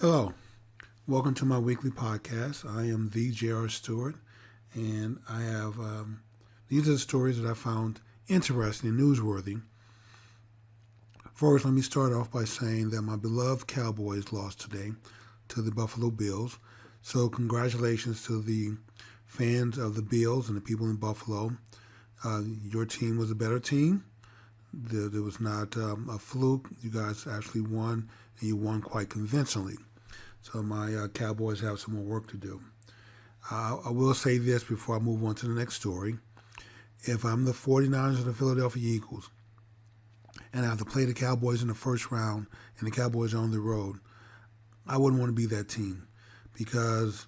Hello, welcome to my weekly podcast. I am the J.R. Stewart, and I have these are the stories that I found interesting and newsworthy. First, let me start off by saying that my beloved Cowboys lost today to the Buffalo Bills. So congratulations to the fans of the Bills and the people in Buffalo. Your team was a better team. There was not a fluke. You guys actually won, and you won quite convincingly. So my Cowboys have some more work to do. I will say this before I move on to the next story. If I'm the 49ers or the Philadelphia Eagles, and I have to play the Cowboys in the first round, and the Cowboys are on the road, I wouldn't want to be that team because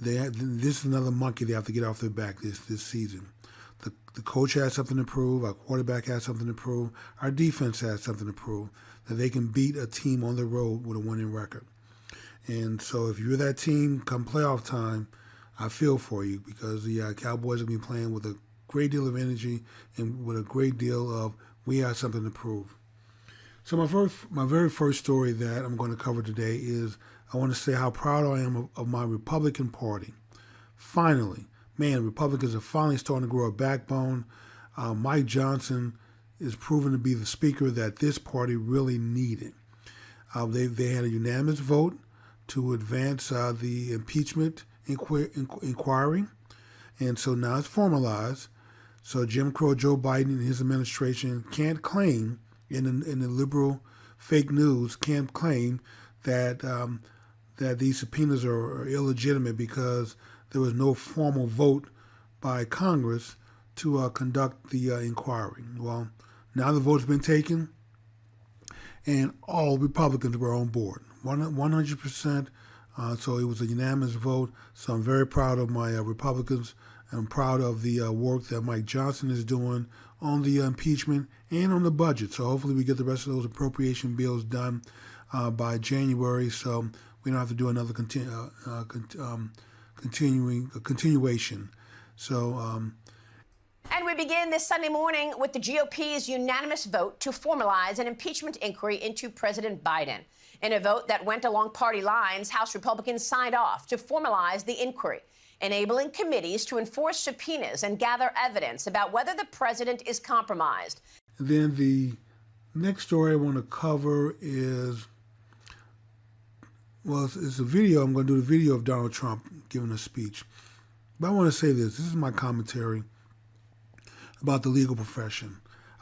this is another monkey they have to get off their back this season. The coach has something to prove. Our quarterback has something to prove. Our defense has something to prove that they can beat a team on the road with a winning record. And so if you're that team come playoff time, I feel for you because the Cowboys will be playing with a great deal of energy and with a great deal of we have something to prove. So my very first story that I'm going to cover today is I want to say how proud I am of my Republican Party. Finally. Man, Republicans are finally starting to grow a backbone. Mike Johnson is proven to be the speaker that this party really needed. They had a unanimous vote to advance the impeachment inquiry, and so now it's formalized. So Jim Crow Joe Biden and his administration can't claim, in the liberal fake news, can't claim that that these subpoenas are illegitimate because there was no formal vote by Congress to conduct the inquiry. Well, now the vote's been taken, and all Republicans were on board, 100%. So it was a unanimous vote. So I'm very proud of my Republicans. I'm proud of the work that Mike Johnson is doing on the impeachment and on the budget. So hopefully we get the rest of those appropriation bills done by January, so we don't have to do another continuation. So. And we begin this Sunday morning with the GOP's unanimous vote to formalize an impeachment inquiry into President Biden. In a vote that went along party lines, House Republicans signed off to formalize the inquiry, enabling committees to enforce subpoenas and gather evidence about whether the president is compromised. And then the next story I want to cover is, well, it's a video. I'm going to do the video of Donald Trump giving a speech. But I want to say this. This is my commentary about the legal profession.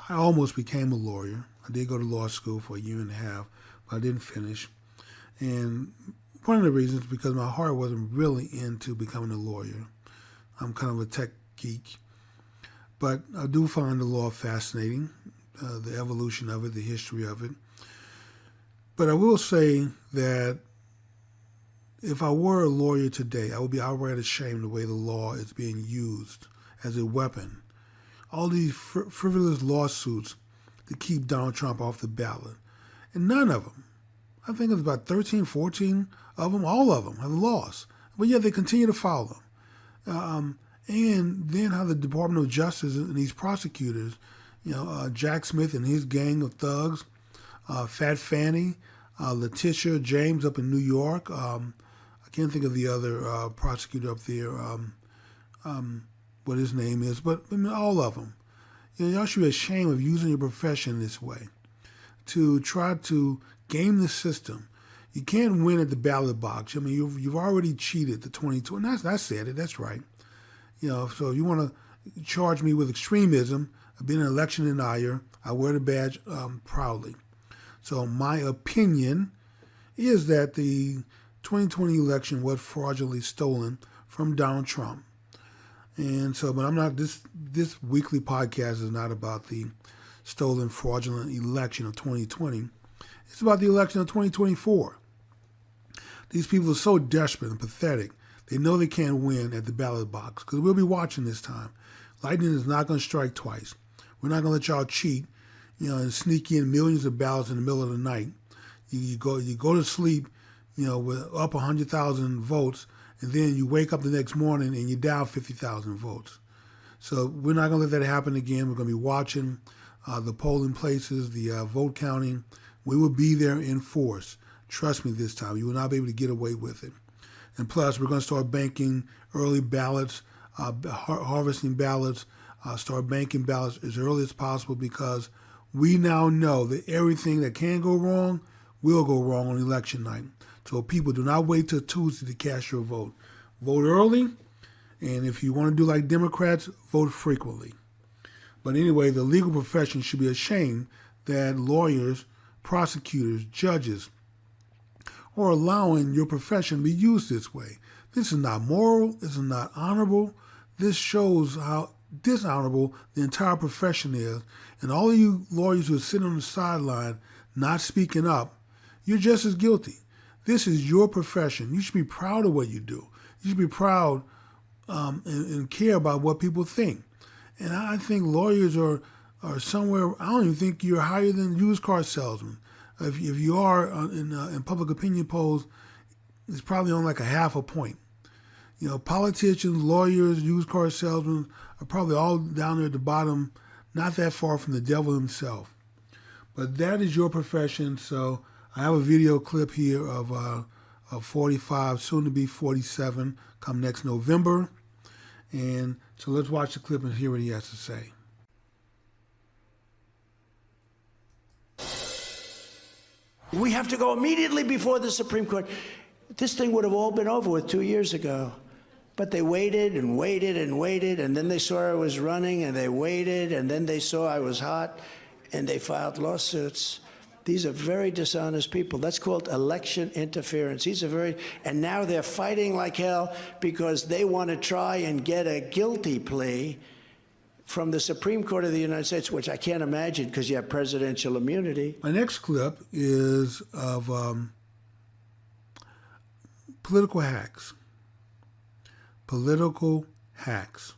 I almost became a lawyer. I did go to law school for a year and a half, but I didn't finish. And one of the reasons is because my heart wasn't really into becoming a lawyer. I'm kind of a tech geek. But I do find the law fascinating, the evolution of it, the history of it. But I will say that if I were a lawyer today, I would be outright ashamed of the way the law is being used as a weapon. All these frivolous lawsuits to keep Donald Trump off the ballot. And none of them, I think it's about 13, 14 of them, all of them have lost. But yet they continue to file them. And then how the Department of Justice and these prosecutors, Jack Smith and his gang of thugs, Fat Fanny, Letitia James up in New York, I can't think of the other prosecutor up there, what his name is, but I mean, all of them. Y'all should be ashamed of using your profession this way to try to game the system. You can't win at the ballot box. I mean, you've already cheated the 2020. I said it. That's right. So you want to charge me with extremism. I've been an election denier. I wear the badge proudly. So my opinion is that the 2020 election was fraudulently stolen from Donald Trump. And so, but I'm not, this weekly podcast is not about the stolen fraudulent election of 2020. It's about the election of 2024. These people are so desperate and pathetic. They know they can't win at the ballot box because we'll be watching this time. Lightning is not going to strike twice. We're not going to let y'all cheat, and sneak in millions of ballots in the middle of the night. You go to sleep, with up 100,000 votes, and then you wake up the next morning and you're down 50,000 votes. So we're not going to let that happen again. We're going to be watching the polling places, the vote counting. We will be there in force Trust me this time. You will not be able to get away with it. And plus, we're going to start banking early ballots, harvesting ballots, start banking ballots as early as possible, because we now know that everything that can go wrong will go wrong on election night. So people, do not wait till Tuesday to cast your vote. Vote early, and if you want to do like Democrats, vote frequently. But anyway, the legal profession should be ashamed that lawyers, prosecutors, judges are allowing your profession to be used this way. This is not moral. This is not honorable. This shows how dishonorable the entire profession is. And all of you lawyers who are sitting on the sideline not speaking up, you're just as guilty. This is your profession. You should be proud of what you do. You should be proud and care about what people think. And I think lawyers are somewhere, I don't even think you're higher than used car salesmen. If you are in public opinion polls, it's probably on like a half a point. You know, politicians, lawyers, used car salesmen are probably all down there at the bottom, not that far from the devil himself. But that is your profession. So I have a video clip here of 45, soon to be 47, come next November. And so let's watch the clip and hear what he has to say. We have to go immediately before the Supreme Court. This thing would have all been over with 2 years ago. But they waited and waited and waited, and then they saw I was running, and they waited, and then they saw I was hot, and they filed lawsuits. These are very dishonest people. That's called election interference. And now they're fighting like hell because they want to try and get a guilty plea from the Supreme Court of the United States, which I can't imagine because you have presidential immunity. My next clip is of political hacks. Political hacks.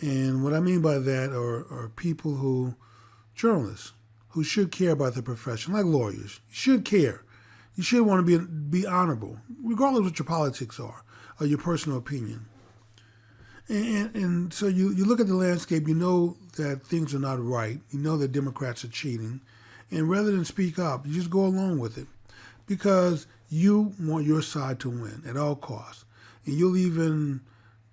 And what I mean by that are people journalists, who should care about their profession, like lawyers. You should care. You should want to be honorable, regardless of what your politics are or your personal opinion. And so you look at the landscape, you know that things are not right. You know that Democrats are cheating. And rather than speak up, you just go along with it because you want your side to win at all costs. And you'll even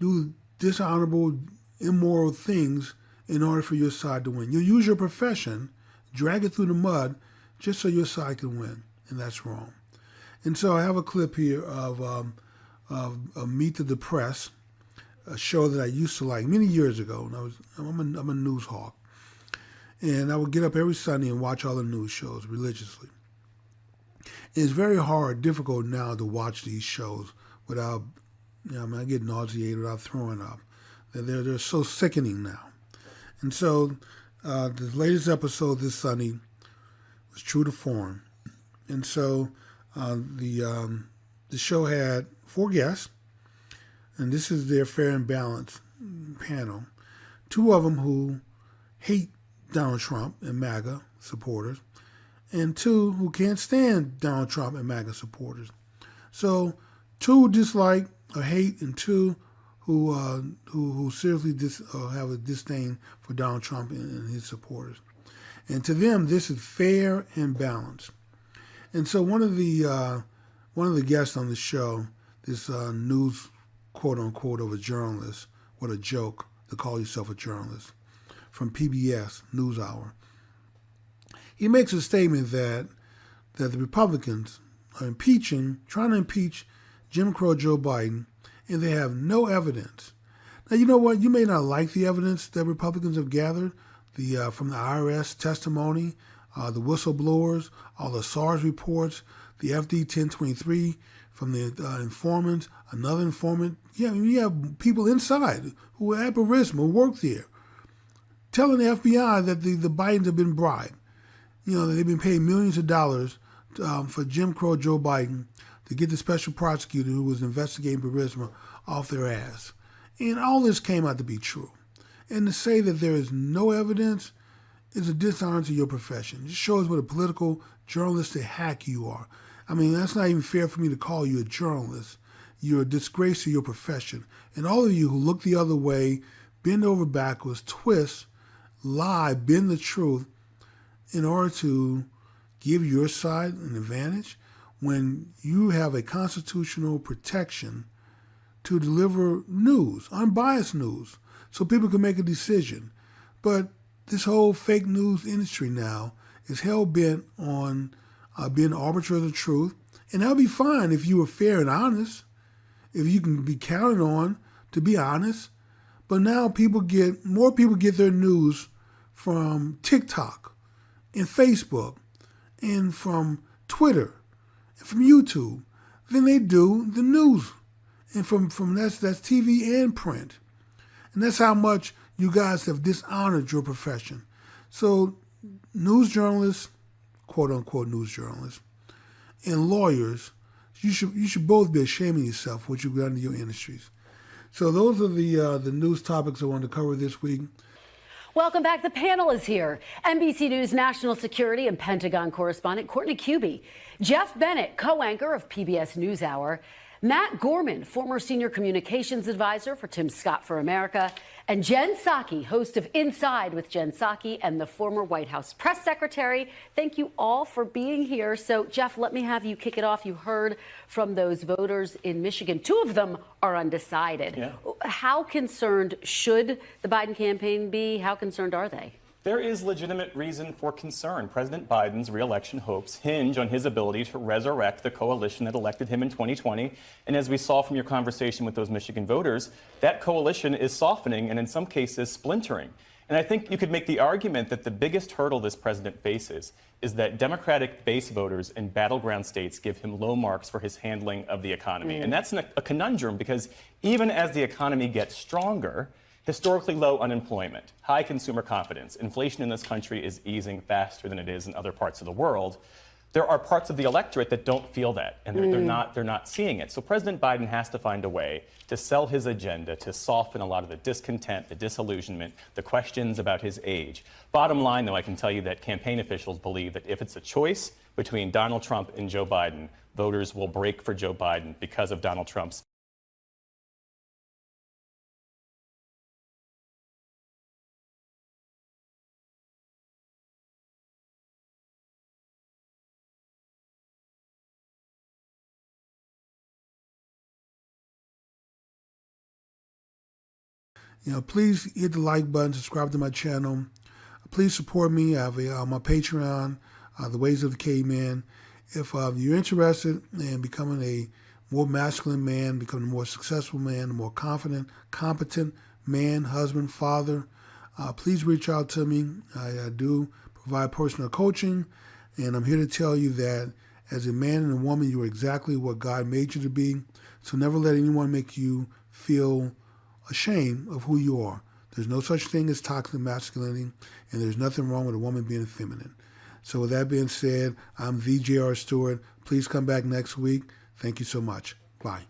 do dishonorable, immoral things in order for your side to win. You'll use your profession, drag it through the mud, just so your side can win. And that's wrong. And so I have a clip here of Meet the Press, a show that I used to like many years ago. And I'm a news hawk. And I would get up every Sunday and watch all the news shows religiously. It's very difficult now to watch these shows without, I get nauseated without throwing up. They're so sickening now. And so the latest episode this Sunday was true to form. And so the show had 4 guests, and this is their fair and balanced panel. 2 of them who hate Donald Trump and MAGA supporters, and 2 who can't stand Donald Trump and MAGA supporters. So 2 dislike or hate, and 2 who seriously have a disdain for Donald Trump and his supporters. And to them, this is fair and balanced. And so one of the guests on the show, this news quote unquote of a journalist, what a joke to call yourself a journalist, from PBS NewsHour. He makes a statement that the Republicans are trying to impeach Jim Crow Joe Biden, and they have no evidence. Now, you know what? You may not like the evidence that Republicans have gathered, from the IRS testimony, the whistleblowers, all the SARS reports, the FD 1023 from the informants, another informant. Yeah, you have people inside who are at Burisma, who work there, telling the FBI that the Bidens have been bribed. That they've been paid millions of dollars for Jim Crow Joe Biden to get the special prosecutor who was investigating Burisma off their ass. And all this came out to be true. And to say that there is no evidence is a dishonor to your profession. It just shows what a political journalistic hack you are. I mean, that's not even fair for me to call you a journalist. You're a disgrace to your profession. And all of you who look the other way, bend over backwards, twist, lie, bend the truth in order to give your side an advantage when you have a constitutional protection to deliver news, unbiased news, so people can make a decision. But this whole fake news industry now is hell-bent on being arbiter of the truth, and that'll be fine if you are fair and honest, if you can be counted on to be honest. But now more people get their news from TikTok and Facebook and from Twitter and from YouTube than they do the news. And from that's TV and print. And that's how much you guys have dishonored your profession. So news journalists, quote unquote news journalists, and lawyers, you should both be ashamed of yourself for what you've done to your industries. So those are the news topics I wanted to cover this week. Welcome back. The panel is here. NBC News national security and Pentagon correspondent Courtney Cubie, Jeff Bennett, co-anchor of PBS NewsHour, Matt Gorman, former senior communications advisor for Tim Scott for America, and Jen Psaki, host of Inside with Jen Psaki and the former White House press secretary. Thank you all for being here. So, Jeff, let me have you kick it off. You heard from those voters in Michigan. 2 of them are undecided. Yeah. How concerned should the Biden campaign be? How concerned are they? There is legitimate reason for concern. President Biden's re-election hopes hinge on his ability to resurrect the coalition that elected him in 2020. And as we saw from your conversation with those Michigan voters, that coalition is softening and in some cases splintering. And I think you could make the argument that the biggest hurdle this president faces is that Democratic base voters in battleground states give him low marks for his handling of the economy. And that's a conundrum because even as the economy gets stronger, historically low unemployment, high consumer confidence, inflation in this country is easing faster than it is in other parts of the world. There are parts of the electorate that don't feel that, and they're not seeing it. So President Biden has to find a way to sell his agenda, to soften a lot of the discontent, the disillusionment, the questions about his age. Bottom line, though, I can tell you that campaign officials believe that if it's a choice between Donald Trump and Joe Biden, voters will break for Joe Biden because of Donald Trump's Please hit the like button, subscribe to my channel. Please support me. I have my Patreon, The Ways of the Caveman. If you're interested in becoming a more masculine man, becoming a more successful man, a more confident, competent man, husband, father, please reach out to me. I do provide personal coaching, and I'm here to tell you that as a man and a woman, you are exactly what God made you to be. So never let anyone make you feel ashamed of who you are. There's no such thing as toxic masculinity, and there's nothing wrong with a woman being feminine. So with that being said, I'm the J.R. Stewart. Please come back next week. Thank you so much. Bye.